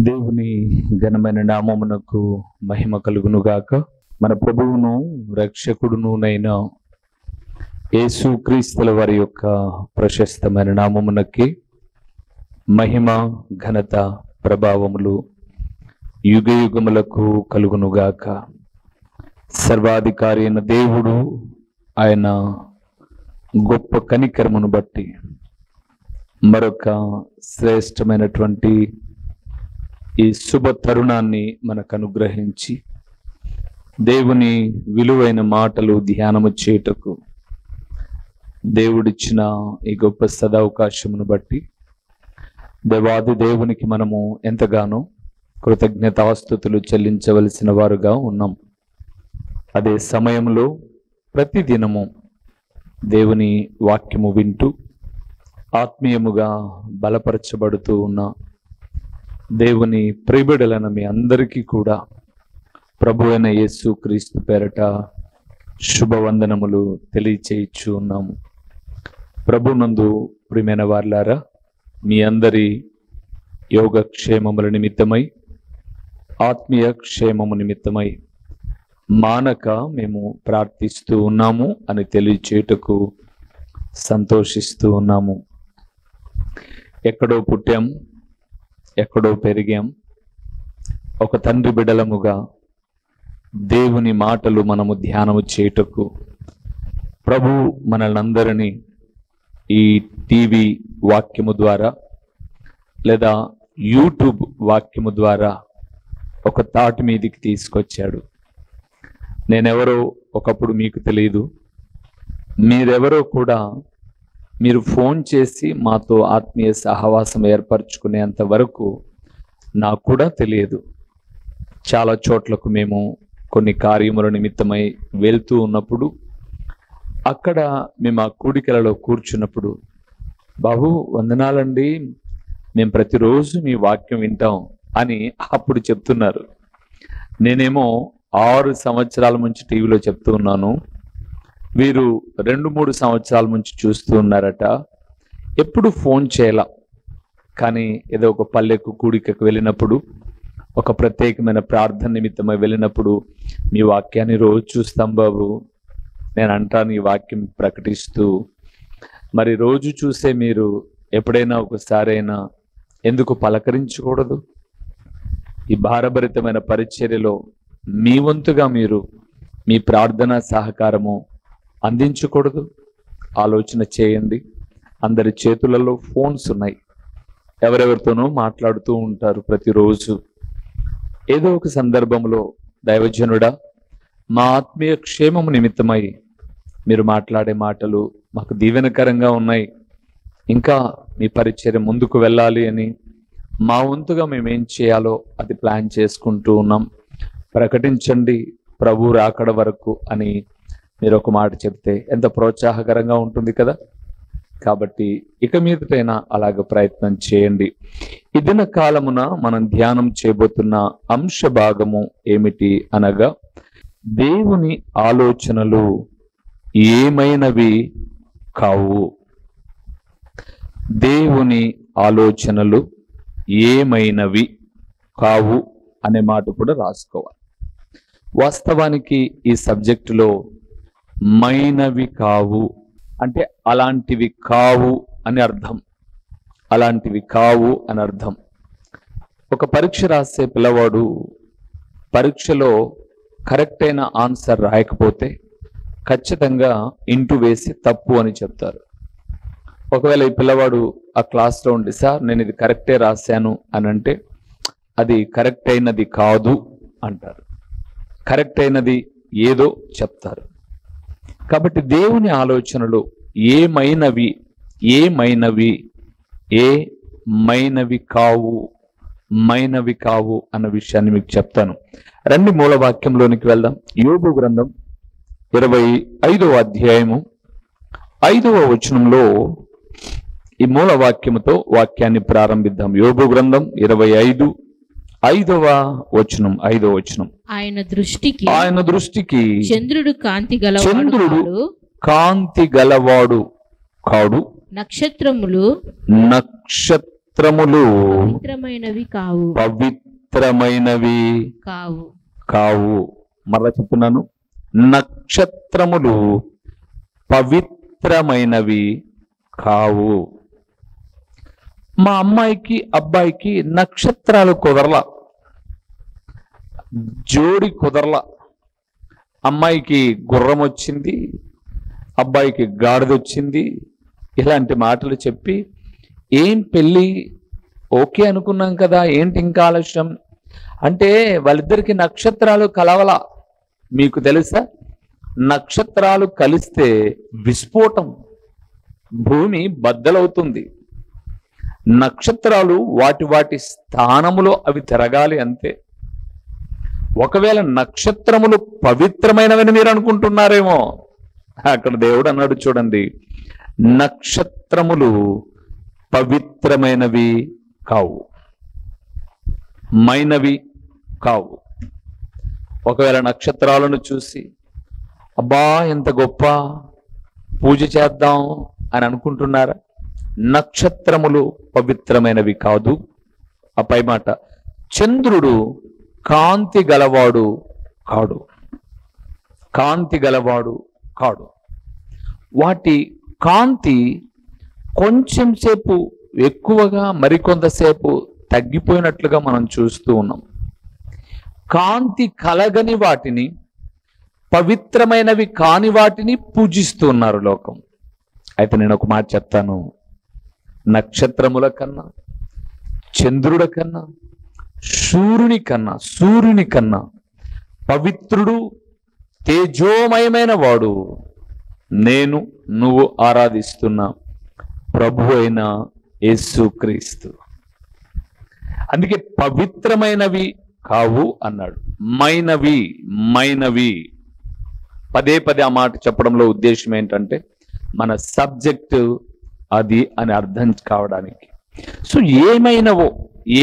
దేవుని ఘనమైన నామమునకు మహిమ కలుగునుగాక. మన ప్రభువును రక్షకుడునునైన యేసుక్రీస్తుల వారి యొక్క ప్రశస్తమైన నామమునకి మహిమ, ఘనత, ప్రభావములు యుగ యుగములకు కలుగునుగాక. సర్వాధికారి అయిన దేవుడు ఆయన గొప్ప కనికరమును బట్టి మరొక శ్రేష్టమైనటువంటి ఈ శుభ తరుణాన్ని మనకు అనుగ్రహించి దేవుని విలువైన మాటలు ధ్యానము చేయుటకు దేవుడిచ్చిన ఈ గొప్ప సదవకాశమును బట్టి దేవాది దేవునికి మనము ఎంతగానో కృతజ్ఞతాస్తుతులు చెల్లించవలసిన వారుగా ఉన్నాం. అదే సమయంలో ప్రతిదినము దేవుని వాక్యము వింటూ ఆత్మీయముగా బలపరచబడుతూ ఉన్న దేవుని ప్రియబిడలైన మీ అందరికీ కూడా ప్రభు అయిన యేసుక్రీస్తు పేరట శుభవందనములు తెలియచేయచ్చు ఉన్నాము. ప్రభునందు ప్రియమైన వారులారా, మీ అందరి యోగక్షేమముల నిమిత్తమై, ఆత్మీయ క్షేమము నిమిత్తమై మానక మేము ప్రార్థిస్తూ ఉన్నాము అని తెలియచేయుటకు సంతోషిస్తూ ఉన్నాము. ఎక్కడో పుట్టాం, ఎక్కడో పెరిగాం. ఒక తండ్రి బిడ్డలముగా దేవుని మాటలు మనము ధ్యానము చేయుటకు ప్రభు మనల్నందరినీ ఈ టీవీ వాక్యము ద్వారా లేదా యూట్యూబ్ వాక్యము ద్వారా ఒక తాటి మీదికి తీసుకొచ్చాడు. నేనెవరో ఒకప్పుడు మీకు తెలియదు, మీరెవరో కూడా మీరు ఫోన్ చేసి మాతో ఆత్మీయ సహవాసం ఏర్పరచుకునేంత వరకు నాకు కూడా తెలియదు. చాలా చోట్లకు మేము కొన్ని కార్యముల నిమిత్తమై వెళ్తూ ఉన్నప్పుడు అక్కడ మేము ఆ కూడికలలో కూర్చున్నప్పుడు, బాబు వందనాలండి, మేము ప్రతిరోజు మీ వాక్యం వింటాం అని అప్పుడు చెప్తున్నారు. నేనేమో 6 సంవత్సరాల నుంచి టీవీలో చెప్తూ ఉన్నాను, వీరు 2-3 సంవత్సరాల నుంచి చూస్తూ ఉన్నారట. ఎప్పుడు ఫోన్ చేయాల, కానీ ఏదో ఒక పల్లెకు కూడికకు వెళ్ళినప్పుడు, ఒక ప్రత్యేకమైన ప్రార్థన నిమిత్తమై వెళ్ళినప్పుడు మీ వాక్యాన్ని రోజు చూస్తాం బాబు. నేను అంటాను ఈ వాక్యం ప్రకటిస్తూ, మరి రోజు చూసే మీరు ఎప్పుడైనా ఒకసారైనా ఎందుకు పలకరించకూడదు? ఈ భారభరితమైన పరిచర్యలో మీ వంతుగా మీరు మీ ప్రార్థనా సహకారము అందించకూడదు? ఆలోచన చేయండి. అందరి చేతులలో ఫోన్స్ ఉన్నాయి, ఎవరెవరితోనో మాట్లాడుతూ ఉంటారు ప్రతిరోజు. ఏదో ఒక సందర్భంలో దైవజనుడా, మా ఆత్మీయ క్షేమము నిమిత్తమై మీరు మాట్లాడే మాటలు మాకు దీవెనకరంగా ఉన్నాయి, ఇంకా మీ పరిచర్య ముందుకు వెళ్ళాలి అని మా వంతుగా మేమేం చేయాలో అది ప్లాన్ చేసుకుంటూ ఉన్నాం, ప్రకటించండి ప్రభు రాకడ వరకు అని మీరు ఒక మాట చెప్తే ఎంత ప్రోత్సాహకరంగా ఉంటుంది కదా. కాబట్టి ఇక మీదటైనా అలాగ ప్రయత్నం చేయండి. ఈ దిన కాలమున మనం ధ్యానం చేయబోతున్న అంశ భాగము ఏమిటి అనగా, దేవుని ఆలోచనలు ఏమైనవి కావు. దేవుని ఆలోచనలు ఏమైనవి కావు అనే మాట కూడా రాసుకోవాలి. వాస్తవానికి ఈ సబ్జెక్టులో మైనవి కావు అంటే అలాంటివి కావు అని అర్థం. అలాంటివి కావు అని అర్థం. ఒక పరీక్ష రాసే పిల్లవాడు పరీక్షలో కరెక్ట్ అయిన ఆన్సర్ రాయకపోతే ఖచ్చితంగా ఇంటూ వేసి తప్పు అని చెప్తారు. ఒకవేళ ఈ పిల్లవాడు ఆ క్లాస్లో ఉండి, సార్ నేను ఇది కరెక్టే రాశాను అని అంటే, అది కరెక్ట్ అయినది కాదు అంటారు. కరెక్ట్ అయినది ఏదో చెప్తారు. కాబట్టి దేవుని ఆలోచనలు ఏమైనవి కావు, మైనవి కావు అన్న విషయాన్ని మీకు చెప్తాను. రండి మూల వాక్యంలోనికి వెళ్దాం. యోబు గ్రంథం 25వ అధ్యాయము 5వ వచనంలో ఈ మూల వాక్యముతో వాక్యాన్ని ప్రారంభిద్దాం. యోబు గ్రంథం 25:5వ వచనం. ఆయన దృష్టికి చంద్రుడు కాంతి గలవాడు కాడు, నక్షత్రములు నక్షత్రములు పవిత్రమైనవి కావు పవిత్రమైనవి కావు కావు. మరలా చెప్తున్నాను, నక్షత్రములు పవిత్రమైనవి కావు. మా అమ్మాయికి అబ్బాయికి నక్షత్రాలు కుదరలా, జోడి కుదరలా. అమ్మాయికి గుర్రం వచ్చింది, అబ్బాయికి గాడిద వచ్చింది. ఇలాంటి మాటలు చెప్పి ఏం పెళ్ళి ఓకే అనుకున్నాం కదా, ఏంటి ఇంకా ఆలస్యం అంటే వాళ్ళిద్దరికి నక్షత్రాలు కలవలా. మీకు తెలుసా, నక్షత్రాలు కలిస్తే విస్ఫోటం, భూమి బద్దలవుతుంది. నక్షత్రాలు వాటి వాటి స్థానములో అవి తిరగాలి అంతే. ఒకవేళ నక్షత్రములు పవిత్రమైనవని మీరు అనుకుంటున్నారేమో, అక్కడ దేవుడు అన్నాడు చూడండి, నక్షత్రములు పవిత్రమైనవి కావు, మైనవి కావు. ఒకవేళ నక్షత్రాలను చూసి అబ్బా ఎంత గొప్ప, పూజ చేద్దాం అని అనుకుంటున్నారా? నక్షత్రములు పవిత్రమైనవి కాదు. ఆ పై మాట, చంద్రుడు కాంతి గలవాడు కాడు, కాంతి గలవాడు కాడు. వాటి కాంతి కొంచెం సేపు ఎక్కువగా మరికొంతసేపు తగ్గిపోయినట్లుగా మనం చూస్తూ ఉన్నాం. కాంతి కలగని వాటిని, పవిత్రమైనవి కాని వాటిని పూజిస్తూ ఉన్నారు లోకం. అయితే నేను ఒక మాట చెప్తాను, నక్షత్రముల కన్నా, చంద్రుల కన్నా, సూర్యుని కన్నా పవిత్రుడు, తేజోమయమైన వాడు నేను నువ్వు ఆరాధిస్తున్న ప్రభు అయిన యేసుక్రీస్తు. అందుకే పవిత్రమైనవి కావు అన్నాడు. మైనవి పదే పదే ఆ మాట చెప్పడంలో ఉద్దేశం ఏంటంటే మన సబ్జెక్టు అది అని అర్థం కావడానికి. సో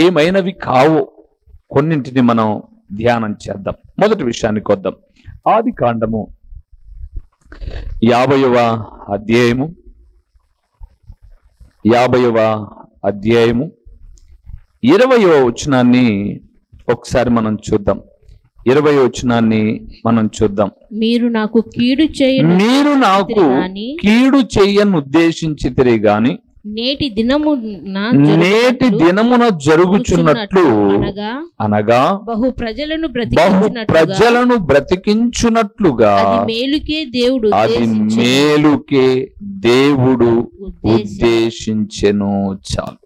ఏమైనవి కావో కొన్నింటిని మనం ధ్యానం చేద్దాం. మొదటి విషయానికి వద్దాం. ఆదికాండము 50వ అధ్యాయము 20వ వచనాన్ని ఒకసారి మనం చూద్దాం. 20వ వచనాన్ని మనం చూద్దాం. మీరు నాకు కీడు చేయను ఉద్దేశించితిరి గాని నేటి దినమున జరుగుచున్నట్లు అనగా బహు ప్రజలను బ్రతికించున్నట్లుగా అది మేలుకే దేవుడు ఉద్దేశించెను. చాలు.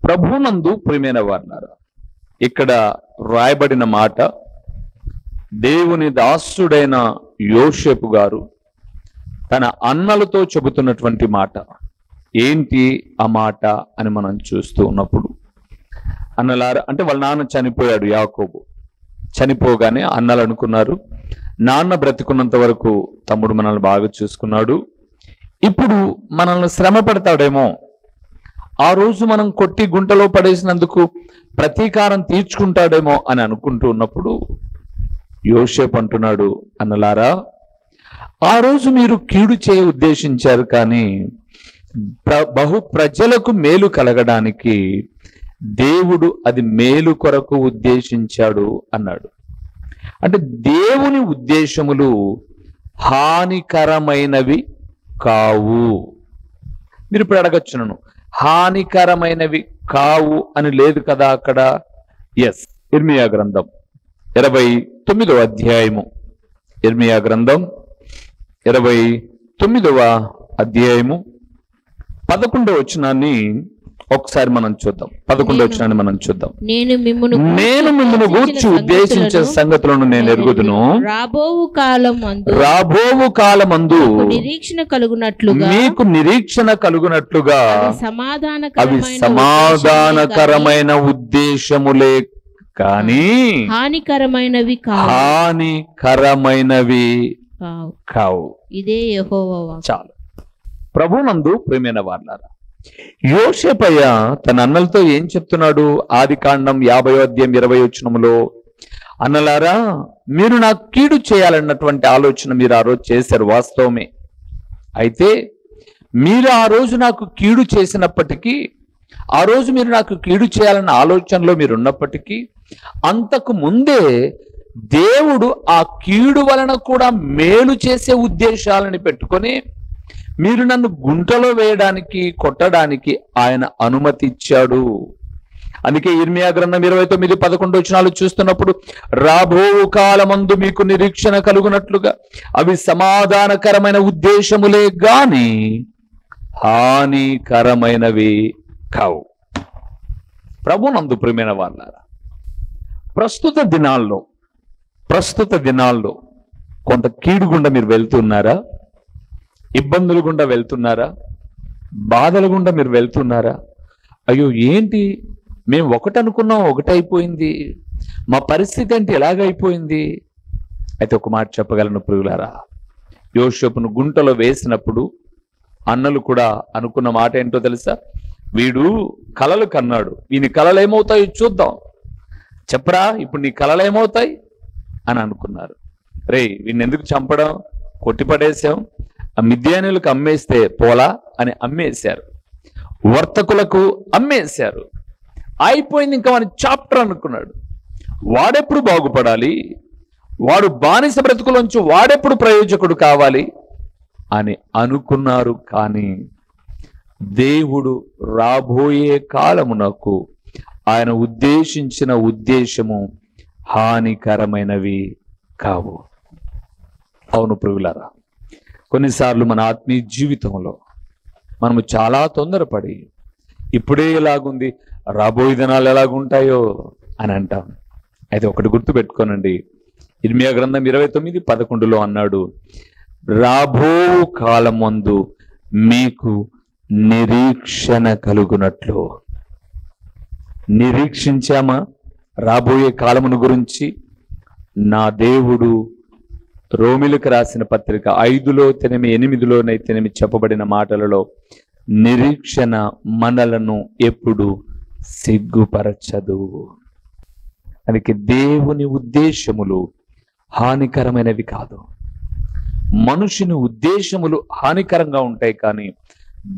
ప్రభునందు ప్రియమైన వారలారా, ఇక్కడ రాయబడిన మాట దేవుని దాసుడైన యోసేపు గారు తన అన్నలతో చెబుతున్నటువంటి మాట. ఏంటి ఆ మాట అని మనం చూస్తూ ఉన్నప్పుడు, అన్నలారా అంటే వాళ్ళ నాన్న చనిపోయాడు, యాకోబు. చనిపోగానే అన్నలు అనుకున్నారు, నాన్న బ్రతికున్నంత వరకు తమ్ముడు మనల్ని బాగా చూసుకున్నాడు, ఇప్పుడు మనల్ని శ్రమ పెడతాడేమో, ఆ రోజు మనం కొట్టి గుంటలో పడేసినందుకు ప్రతీకారం తీర్చుకుంటాడేమో అని అనుకుంటూ ఉన్నప్పుడు యోసేపు అంటున్నాడు, అన్నలారా ఆ రోజు మీరు కీడు చేయ ఉద్దేశించారు, కానీ బహు ప్రజలకు మేలు కలగడానికి దేవుడు అది మేలు కొరకు ఉద్దేశించాడు అన్నాడు. అంటే దేవుని ఉద్దేశములు హానికరమైనవి కావు. మీరు ఇప్పుడు అడగచ్చును, హానికరమైనవి కావు అని లేదు కదా అక్కడ. ఎస్, ఇర్మియా గ్రంథం 29వ అధ్యాయము, ఇర్మియా గ్రంథం 29వ అధ్యాయము 11వ వచనాన్ని ఒకసారి మనం చూద్దాం. 11వ వచనాన్ని మనం చూద్దాం. నేను మిమ్మును గూర్చి ఉద్దేశించే సంగతులను నేను ఎరుగుదును, రాబోవు కాలమందు మీకు నిరీక్షణ కలుగునట్లుగా అవి సమాధానకరమైన ఉద్దేశములే కానీ హానికరమైనవి కావు. ఇదే యెహోవా వాక్కు. చాలు. ప్రభునందు ప్రియమైన వారలారా, యోసేపయ్య తన అన్నలతో ఏం చెప్తున్నాడు? ఆదికాండం 50వ అధ్యాయం 20వ వచనములో, అన్నలారా మీరు నాకు కీడు చేయాలన్నటువంటి ఆలోచన మీరు ఆ రోజు చేశారు, వాస్తవమే. అయితే మీరు ఆ రోజు నాకు కీడు చేసినప్పటికీ ఆ రోజు మీరు నాకు కీడు చేయాలన్న ఆలోచనలో మీరు ఉన్నప్పటికీ అంతకు ముందే దేవుడు ఆ కీడు వలన కూడా మేలు చేసే ఉద్దేశాలని పెట్టుకొని మీరు నన్ను గుంటలో వేయడానికి కొట్టడానికి ఆయన అనుమతి ఇచ్చాడు. అందుకే ఇర్మియా గ్రంథం 29:11 చూస్తున్నప్పుడు రాబో కాలమందు మీకు నిరీక్షణ కలుగునట్లుగా అవి సమాధానకరమైన ఉద్దేశములే గాని హానికరమైనవి కావు. ప్రభునందు ప్రియమైన వాళ్ళారా, ప్రస్తుత దినాల్లో కొంత కీడు గుండా మీరు వెళ్తున్నారా? ఇబ్బందులు గుండా వెళ్తున్నారా? బాధల గుండా మీరు వెళ్తున్నారా? అయ్యో ఏంటి, మేము ఒకటి అనుకున్నాం ఒకటైపోయింది, మా పరిస్థితి ఏంటి ఎలాగైపోయింది? అయితే ఒక మాట చెప్పగలను ప్రియులారా, యోసేపును గుంటలో వేసినప్పుడు అన్నలు కూడా అనుకున్న మాట ఏంటో తెలుసా? వీడు కలలు కన్నాడు, వీని కలలు ఏమవుతాయో చూద్దాం, చెప్పరా ఇప్పుడు నీ కలలు ఏమవుతాయి అని అనుకున్నారు. రే వీడిని ఎందుకు చంపడం, కొట్టిపడేసాం, ఆ మిద్యానులకు అమ్మేస్తే పోలా అని అమ్మేశారు, వర్తకులకు అమ్మేశారు, అయిపోయింది ఇంకా మన చాప్టర్ అనుకున్నాడు. వాడెప్పుడు బాగుపడాలి, వాడు బానిస బ్రతుకులోంచి వాడెప్పుడు ప్రయోజకుడు కావాలి అని అనుకున్నారు. కానీ దేవుడు రాబోయే కాలమునకు ఆయన ఉద్దేశించిన ఉద్దేశము హానికరమైనవి కావు. అవును ప్రియులారా, కొన్నిసార్లు మన ఆత్మీయ జీవితంలో మనము చాలా తొందరపడి ఇప్పుడే ఎలాగుంది, రాబోయే దినాలు ఎలాగుంటాయో అని అంటాం. అయితే ఒకటి గుర్తు పెట్టుకోనండి, ఇర్మియా గ్రంథం 29:11 అన్నాడు, రాబో కాలమందు మీకు నిరీక్షణ కలుగునట్లు. నిరీక్షించామా రాబోయే కాలమును గురించి? నా దేవుడు రోమిలకు రాసిన పత్రిక 5:8 చెప్పబడిన మాటలలో నిరీక్షణ మనలను ఎప్పుడు సిగ్గుపరచదు. అందుకే దేవుని ఉద్దేశములు హానికరమైనవి కాదు. మనుషుని ఉద్దేశములు హానికరంగా ఉంటాయి, కానీ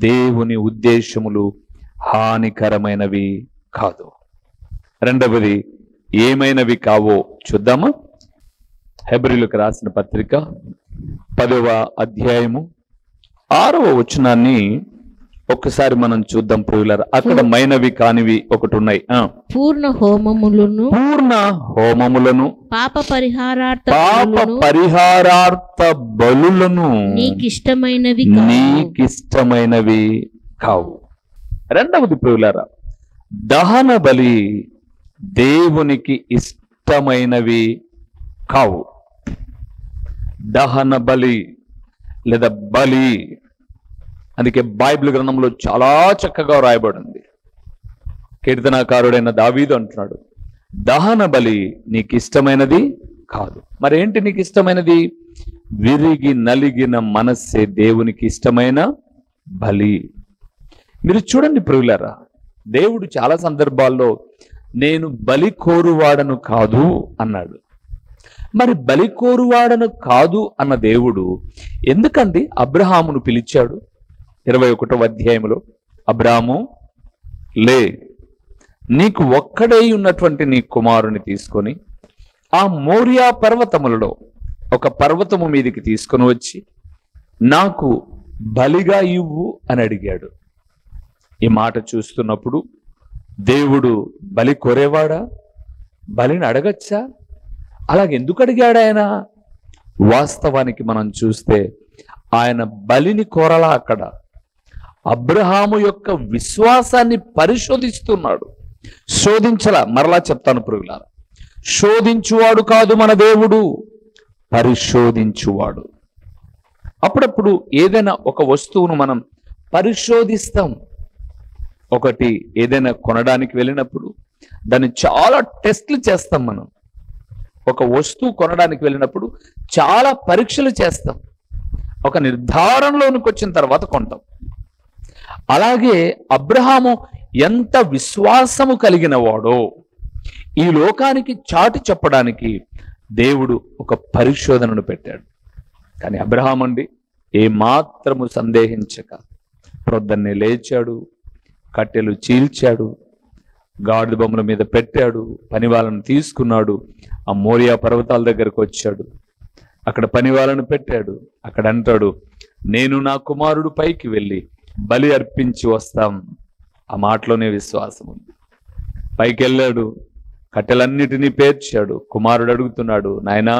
దేవుని ఉద్దేశములు హానికరమైనవి కాదు. రెండవది ఏమైనవి కావో చూద్దామా? హెబ్రీయులకు రాసిన పత్రిక 10వ అధ్యాయము 6వ వచనాన్ని ఒక్కసారి మనం చూద్దాం ప్రియులారా. అక్కడ మైనవి కానివి ఒకటి ఉన్నాయి. పూర్ణ హోమములను పాప పరిహారార్థ బలులను నీకిష్టమైనవి కావు. రెండవది ప్రియులారా, దహన బలి దేవునికి ఇష్టమైనవి కావు. దహన బలి లేదా బలి, అందుకే బైబిల్ గ్రంథంలో చాలా చక్కగా రాయబడింది. కీర్తనాకారుడైన దావీదు అంటున్నాడు, దహన బలి నీకు ఇష్టమైనది కాదు. మరేంటి నీకు ఇష్టమైనది? విరిగి నలిగిన మనస్సే దేవునికి ఇష్టమైన బలి. మీరు చూడండి ప్రియులారా, దేవుడు చాలా సందర్భాల్లో నేను బలి కోరువాడను కాదు అన్నాడు. మరి బలి కోరువాడను కాదు అన్న దేవుడు ఎందుకండి అబ్రహామును పిలిచాడు? 21వ అధ్యాయంలో, అబ్రాహాము లే, నీకు ఒక్కడై ఉన్నటువంటి నీ కుమారుని తీసుకొని ఆ మోరియా పర్వతములలో ఒక పర్వతము మీదికి తీసుకొని వచ్చి నాకు బలిగా ఇవ్వు అని అడిగాడు. ఈ మాట చూస్తున్నప్పుడు దేవుడు బలి కోరేవాడా? బలిని అడగచ్చా? అలాగెందుకు అడిగాడు ఆయన? వాస్తవానికి మనం చూస్తే ఆయన బలిని కోరలా, అక్కడ అబ్రహాము యొక్క విశ్వాసాన్ని పరిశోధిస్తున్నాడు. శోధించలా. మరలా చెప్తాను ప్రియులారా, శోధించువాడు కాదు మన దేవుడు, పరిశోధించువాడు. అప్పుడప్పుడు ఏదైనా ఒక వస్తువును మనం పరిశోధిస్తాం. ఒకటి ఏదైనా కొనడానికి వెళ్ళినప్పుడు దాన్ని చాలా టెస్ట్లు చేస్తాం. మనం ఒక వస్తువు కొనడానికి వెళ్ళినప్పుడు చాలా పరీక్షలు చేస్తాం. ఒక నిర్ధారణలోనికి వచ్చిన తర్వాత కొంటాం. అలాగే అబ్రహాము ఎంత విశ్వాసము కలిగిన వాడో ఈ లోకానికి చాటి చెప్పడానికి దేవుడు ఒక పరిశోధనను పెట్టాడు. కానీ అబ్రహాము అండి ఏమాత్రము సందేహించక ప్రొద్దున్నే లేచాడు, కట్టెలు చీల్చాడు, గాడిద బొమ్మల మీద పెట్టాడు, పని వాళ్ళను తీసుకున్నాడు, ఆ మోరియా పర్వతాల దగ్గరకు వచ్చాడు, అక్కడ పని వాళ్ళను పెట్టాడు. అక్కడ అంటాడు, నేను నా కుమారుడు పైకి వెళ్ళి బలి అర్పించి వస్తాం. ఆ మాటలోనే విశ్వాసం ఉంది. పైకి వెళ్ళాడు, కట్టెలన్నిటినీ పేర్చాడు. కుమారుడు అడుగుతున్నాడు, నాయనా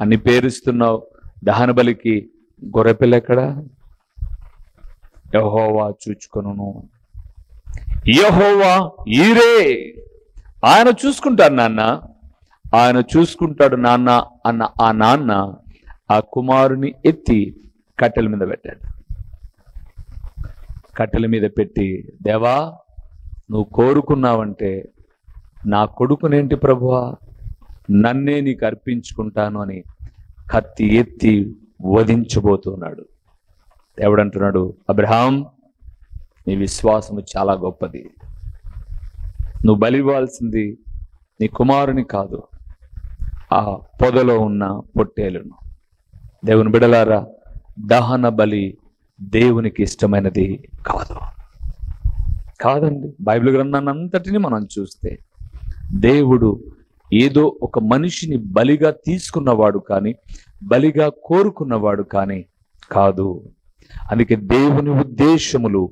అన్ని పేరుస్తున్నావు, దహన బలికి గొర్రెపిల్ల ఎక్కడా? యెహోవా చూచుకొనును. యెహోవా ఈరే, ఆయన చూసుకుంటాడు నాన్న, ఆయన చూసుకుంటాడు నాన్న అన్న ఆ నాన్న ఆ కుమారుని ఎత్తి కట్టెల మీద పెట్టాడు. కట్టెల మీద పెట్టి, దేవా నువ్వు కోరుకున్నావంటే నా కొడుకునేంటి ప్రభువా, నన్నే నీకు అర్పించుకుంటాను అని కత్తి ఎత్తి వధించబోతున్నాడు. దేవుడు అంటున్నాడు, అబ్రహాం నీ విశ్వాసము చాలా గొప్పది. నువ్వు బలి ఇవ్వాల్సింది నీ కుమారుని కాదు, ఆ పొదలో ఉన్న పొట్టేలును. దేవుని బిడలారా, దహన బలి దేవునికి ఇష్టమైనది కాదండి. బైబిల్ గ్రంథాన్ని అంతటిని మనం చూస్తే దేవుడు ఏదో ఒక మనిషిని బలిగా తీసుకున్నవాడు కానీ, బలిగా కోరుకున్నవాడు కానీ కాదు. అందుకే దేవుని ఉద్దేశములు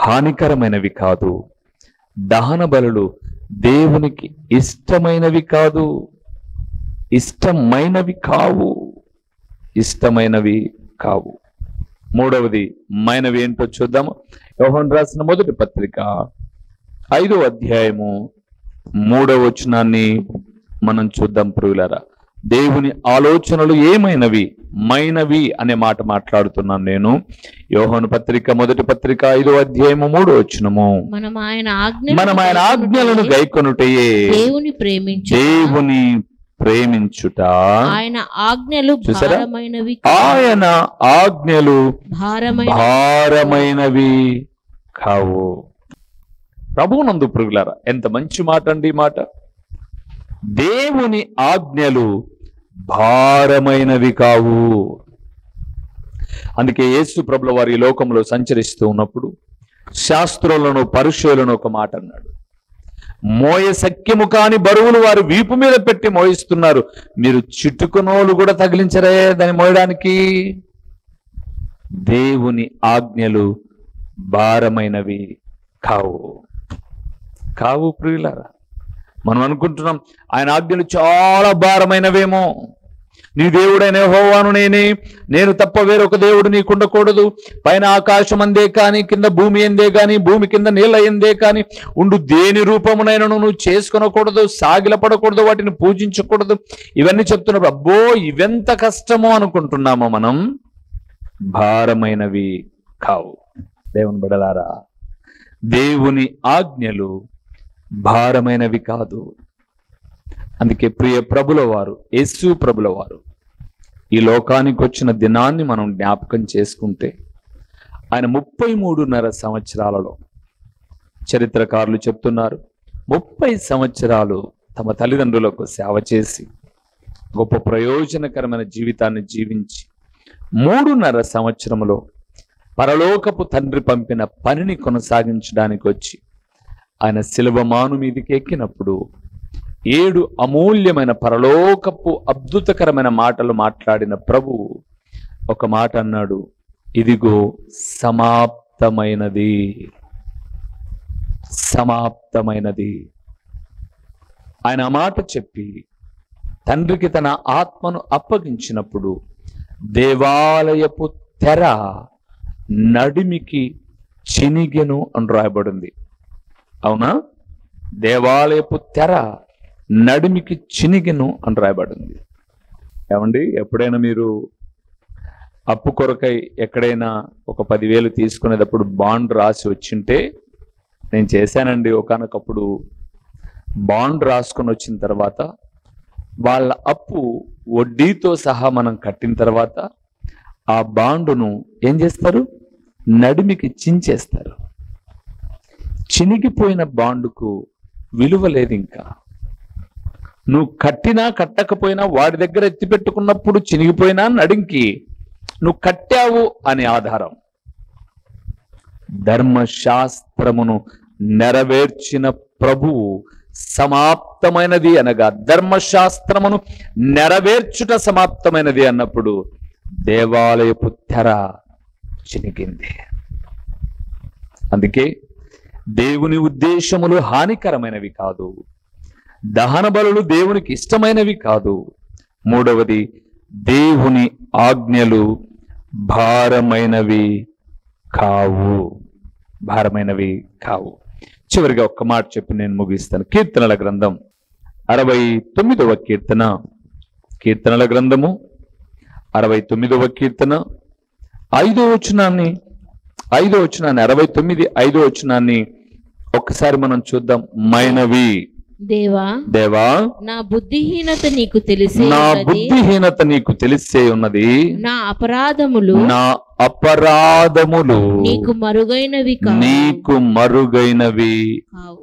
హానికరమైనవి కాదు. దహన బలులు దేవునికి ఇష్టమైనవి కాదు, ఇష్టమైనవి కావు. మూడవది మైనవి ఏంటో చూద్దాము. యోహాను రాసిన మొదటి పత్రిక 5వ అధ్యాయము 3వ వచనాన్ని మనం చూద్దాం ప్రియులారా. దేవుని ఆలోచనలు ఏమైనవి, మైనవి అనే మాట మాట్లాడుతున్నాను నేను. యోహాను పత్రిక మొదటి పత్రిక 5వ అధ్యాయము 3వ వచనము, మనం ఆయన ఆజ్ఞలను గైకొనుటయే దేవుని ప్రేమించుట. ఆయన ఆజ్ఞలు భారమైనవి, ఆయన ఆజ్ఞలు భారమైనవి కావు. ప్రభువునందు ప్రియులారా, ఎంత మంచి మాట అండి ఈ మాట. దేవుని ఆజ్ఞలు భారమైనవి కావు. అందుకే యేసు ప్రభుల వారి లోకంలో సంచరిస్తూ ఉన్నప్పుడు శాస్త్రులను పరిశీలన ఒక మాట అన్నాడు, మోయ సఖ్యము కాని బరువులు వారు వీపు మీద పెట్టి మోయిస్తున్నారు, మీరు చిటుకునోలు కూడా తగిలించరే దాన్ని మోయడానికి. దేవుని ఆజ్ఞలు భారమైనవి కావు ప్రియులారా. మనం అనుకుంటున్నాం ఆయన ఆజ్ఞలు చాలా భారమైనవేమో. నీ దేవుడైన యెహోవాను నేను తప్ప వేరొక దేవుడు నీకుండకూడదు. పైన ఆకాశం అందే కానీ, కింద భూమి ఎందే కానీ, భూమి కింద నీళ్ళ ఎందే కానీ ఉండు దేని రూపమునైనను నువ్వు చేసుకొనకూడదు, సాగిలపడకూడదు, వాటిని పూజించకూడదు. ఇవన్నీ చెప్తున్నప్పుడు అబ్బో ఇవెంత కష్టమో అనుకుంటున్నామో మనం. భారమైనవి కావు. దేవుని బిడ్డలారా, దేవుని ఆజ్ఞలు భారమైనవి కాదు. అందుకే ప్రియ ప్రభుల వారు, యేసు ప్రభుల వారు ఈ లోకానికి వచ్చిన దినాన్ని మనం జ్ఞాపకం చేసుకుంటే, ఆయన 33.5 సంవత్సరాలలో, చరిత్రకారులు చెప్తున్నారు 30 సంవత్సరాలు తమ తల్లిదండ్రులకు సేవ చేసి గొప్ప ప్రయోజనకరమైన జీవితాన్ని జీవించి 3.5 సంవత్సరములో పరలోకపు తండ్రి పంపిన పనిని కొనసాగించడానికి వచ్చి ఆయన శిలువ మాను మీదికి ఎక్కినప్పుడు 7 అమూల్యమైన పరలోకపు అద్భుతకరమైన మాటలు మాట్లాడిన ప్రభువు ఒక మాట అన్నాడు, ఇదిగో సమాప్తమైనది. ఆయన ఆ మాట చెప్పి తండ్రికి తన ఆత్మను అప్పగించినప్పుడు దేవాలయపు తెర నడిమికి చినిగెను అని రాయబడింది. అవునా? దేవాలయపు తెర నడిమికి చినిగెను అని రాయబడింది. ఏమండి, ఎప్పుడైనా మీరు అప్పు కొరకై ఎక్కడైనా ఒక 10,000 తీసుకునేటప్పుడు బాండ్ రాసి వచ్చింటే, నేను చేశానండి ఒకానొకప్పుడు. బాండ్ రాసుకొని వచ్చిన తర్వాత వాళ్ళ అప్పు వడ్డీతో సహా మనం కట్టిన తర్వాత ఆ బాండును ఏం చేస్తారు? నడిమికి చించేస్తారు. చినిగిపోయిన బాండుకు విలువ లేదు. ఇంకా నువ్వు కట్టినా కట్టకపోయినా వాడి దగ్గర ఎత్తిపెట్టుకున్నప్పుడు చినిగిపోయినా నడింకి నువ్వు కట్టావు అనే ఆధారం. ధర్మశాస్త్రమును నెరవేర్చిన ప్రభువు సమాప్తమైనది అనగా ధర్మశాస్త్రమును నెరవేర్చుట సమాప్తమైనది అన్నప్పుడు దేవాలయపు తెర చినిగింది. అందుకే దేవుని ఉద్దేశములు హానికరమైనవి కాదు, దహన బలులు దేవునికి ఇష్టమైనవి కాదు. మూడవది, దేవుని ఆజ్ఞలు భారమైనవి కావు. చివరిగా ఒక్క మాట చెప్పి నేను ముగిస్తాను. కీర్తనల గ్రంథం 69వ కీర్తన, కీర్తనల గ్రంథము 69వ కీర్తన 5వ వచనాన్ని 69 5వ వచనాన్ని ఒక్కసారి మనం చూద్దాం. మైనవి దేవా నా బుద్ధిహీనత నీకు తెలిసే ఉన్నది, నా అపరాధములు నీకు మరుగైనవి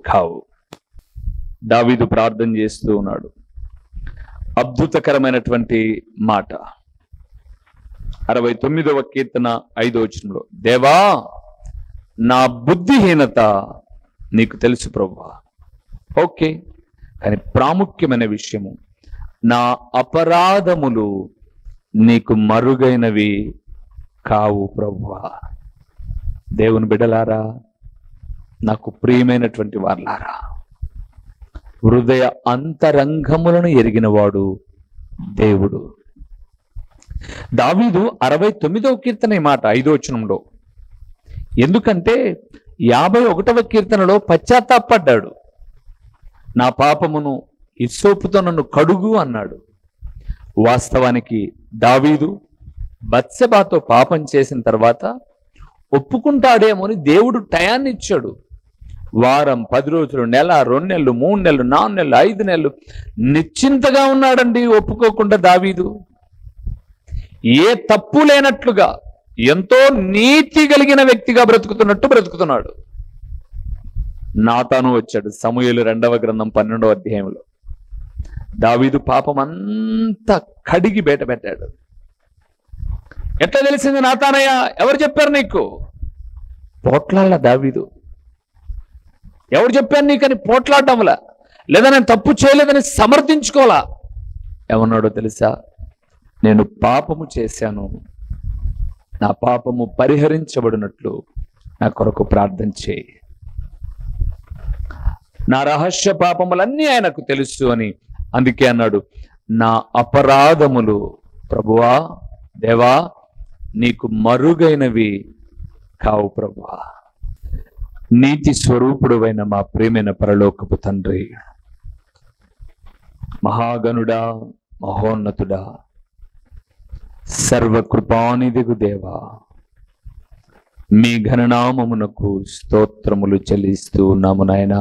కావు. దావీదు ప్రార్థన చేస్తూ ఉన్నాడు. అద్భుతకరమైనటువంటి మాట 69వ కీర్తన 5వ వచనంలో, దేవా నా బుద్ధిహీనత నీకు తెలుసు ప్రభువా. ఓకే, కానీ ప్రాముఖ్యమైన విషయము, నా అపరాధములు నీకు మరుగైనవి కావు ప్రభువా. దేవుని బిడ్డలారా, నాకు ప్రియమైనటువంటి వారులారా, హృదయ అంతరంగములను ఎరిగినవాడు దేవుడు. దావీదు 69వ కీర్తన ఈ మాట 5వ వచనంలో, ఎందుకంటే 51వ కీర్తనలో పశ్చాత్తాపడ్డాడు. నా పాపమును హిస్సోపుతో నన్ను కడుగు అన్నాడు. వాస్తవానికి దావీదు బత్షెబాతో పాపం చేసిన తర్వాత ఒప్పుకుంటాడేమోని దేవుడు టయాన్ని ఇచ్చాడు. వారం, 10 రోజులు, నెల, 2 నెలలు, 3 నెలలు, 4 నెలలు, 5 నెలలు నిశ్చింతగా ఉన్నాడండి ఒప్పుకోకుండా దావీదు. ఏ తప్పు లేనట్లుగా ఎంతో నీతి కలిగిన వ్యక్తిగా బ్రతుకుతున్నాడు. నాతాను వచ్చాడు సమూయేలు 2వ గ్రంథం 12వ అధ్యాయంలో. దావీదు పాపం అంతా కడిగి బయట పెట్టాడు. ఎట్లా తెలిసింది నాతానయ్య? ఎవరు చెప్పారు నీకు? పోట్లాళ్ళ దావీదు. ఎవరు చెప్పారు నీకని పోట్లాడడంలా, లేదా నేను తప్పు చేయలేదని సమర్థించుకోవాలా. ఏమన్నాడో తెలుసా? నేను పాపము చేశాను, నా పాపము పరిహరించబడినట్లు నా కొరకు ప్రార్థన చేయి. నా రహస్య పాపములన్నీ ఆయనకు తెలుసు అని అందుకే అన్నాడు, నా అపరాధములు ప్రభువా దేవా నీకు మరుగైనవి కావు ప్రభువా. నీతి స్వరూపుడువైన మా ప్రియమైన పరలోకపు తండ్రి, మహాగణుడా, మహోన్నతుడా, సర్వకృపానిధిగు దేవా, మీ ఘననామమునకు స్తోత్రములు చెల్లిస్తూ ఉన్నాము నాయనా.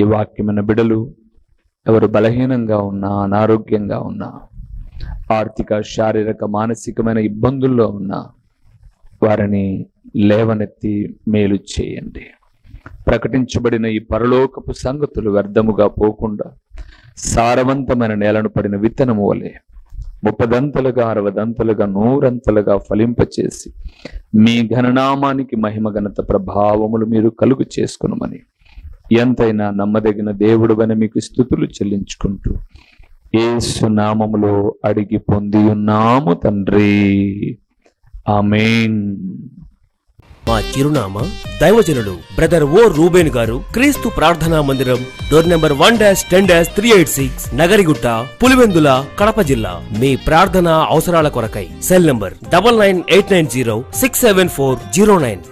ఈ వాక్యమైన బిడలు ఎవరు బలహీనంగా ఉన్నా, అనారోగ్యంగా ఉన్నా, ఆర్థిక, శారీరక, మానసికమైన ఇబ్బందుల్లో ఉన్నా వారిని లేవనెత్తి మేలు చేయండి. ప్రకటించబడిన ఈ పరలోకపు సంగతులు వ్యర్థముగా పోకుండా సారవంతమైన నేలను పడిన విత్తనము వలె 30దంతలుగా 60దంతలుగా 100ంతలుగా ఫలింపచేసి మీ ఘననామానికి మహిమ ఘనత ప్రభావములు మీరు కలుగు చేసుకునమని ఎంతైనా నమ్మదగిన దేవుడువని మీకు స్తుతులు చెల్లించుకుంటూ యేసు నామములో అడిగి పొంది ఉన్నాము తండ్రి. ఆమేన్. మా చిరునామా దైవజనుడు బ్రదర్ ఓ రూబేన్ గారు, క్రీస్తు ప్రార్థనా మందిరం, డోర్ నెంబర్ 1-10-386, నగరిగుట్ట, పులివెందుల, కడప జిల్లా. మీ ప్రార్థనా అవసరాల కొరకై సెల్ నంబర్ 9989067409.